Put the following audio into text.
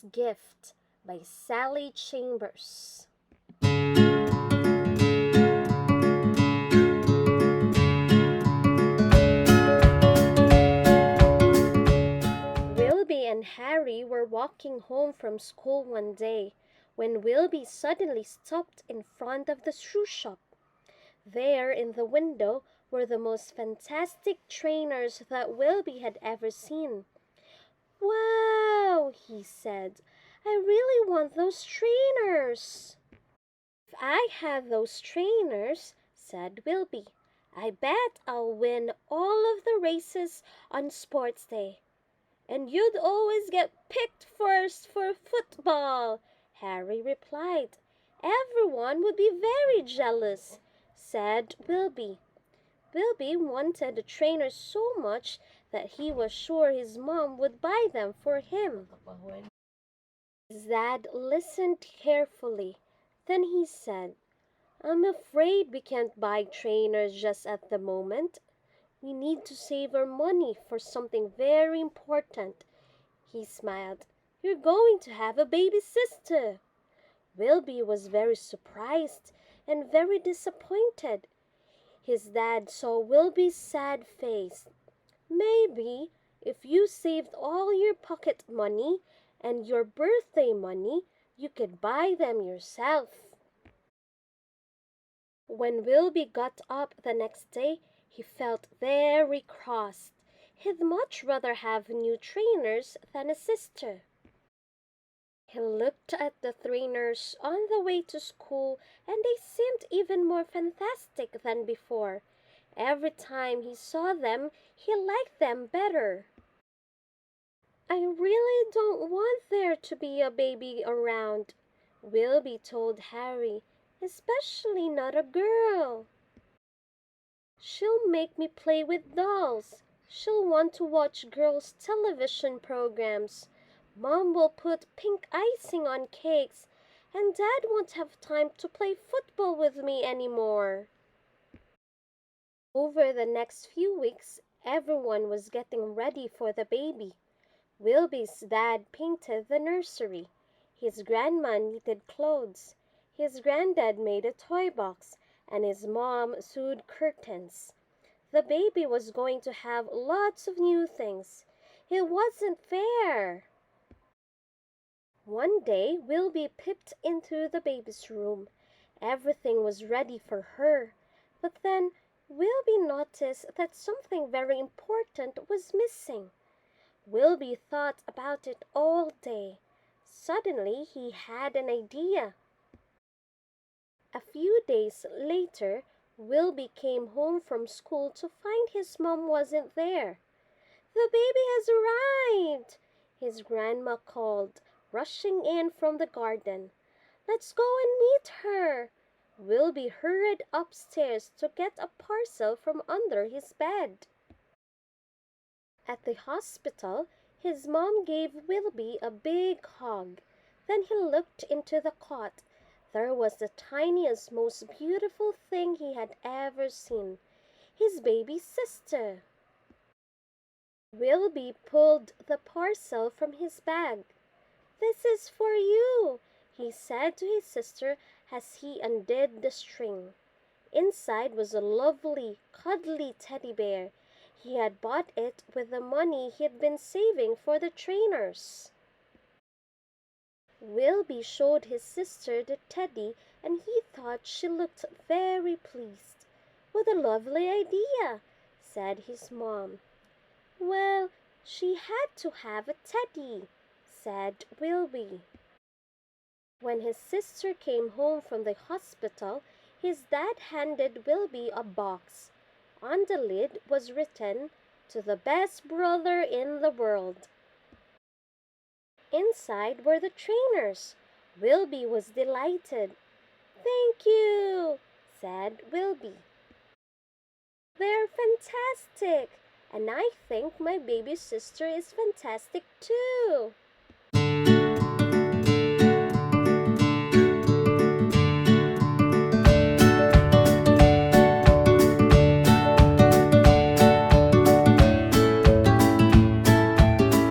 Wilbie's Gift by Sally Chambers. Wilbie and Harry were walking home from school one day when Wilbie suddenly stopped in front of the shoe shop. There in the window were the most fantastic trainers that Wilbie had ever seen. "Wow," he said, "I really want those trainers." "If I had those trainers," said Wilbie, "I bet I'll win all of the races on sports day." "And you'd always get picked first for football," Harry replied. "Everyone would be very jealous," said Wilbie. Wilbie wanted the trainers so much that he was sure his mom would buy them for him. His dad listened carefully. Then he said, "I'm afraid we can't buy trainers just at the moment. We need to save our money for something very important." He smiled. "You're going to have a baby sister." Wilbie was very surprised and very disappointed. His dad saw Wilbie's sad face. "Maybe if you saved all your pocket money and your birthday money, you could buy them yourself." When Wilbie got up the next day, he felt very cross. He'd much rather have new trainers than a sister. He looked at the trainers on the way to school, and they seemed even more fantastic than before. Every time he saw them, he liked them better. "I really don't want there to be a baby around," Wilbie told Harry, "especially not a girl. She'll make me play with dolls. She'll want to watch girls' television programs. Mom will put pink icing on cakes, and Dad won't have time to play football with me anymore." Over the next few weeks, everyone was getting ready for the baby. Wilbie's dad painted the nursery. His grandma knitted clothes. His granddad made a toy box, and his mom sewed curtains. The baby was going to have lots of new things. It wasn't fair. One day, Wilbie peeped into the baby's room. Everything was ready for her. But then, Wilbie noticed that something very important was missing. Wilbie thought about it all day. Suddenly, he had an idea. A few days later, Wilbie came home from school to find his mom wasn't there. "The baby has arrived!" his grandma called, rushing in from the garden. "Let's go and meet her." Wilbie hurried upstairs to get a parcel from under his bed. At the hospital, his mom gave Wilbie a big hug. Then he looked into the cot. There was the tiniest, most beautiful thing he had ever seen. His baby sister. Wilbie pulled the parcel from his bag. "This is for you," he said to his sister as he undid the string. Inside was a lovely, cuddly teddy bear. He had bought it with the money he'd been saving for the trainers. Wilbie showed his sister the teddy, and he thought she looked very pleased. "What a lovely idea," said his mom. "Well, she had to have a teddy," said Wilbie. When his sister came home from the hospital, his dad handed Wilbie a box. On the lid was written, "To the best brother in the world." Inside were the trainers. Wilbie was delighted. "Thank you," said Wilbie. "They're fantastic, and I think my baby sister is fantastic too."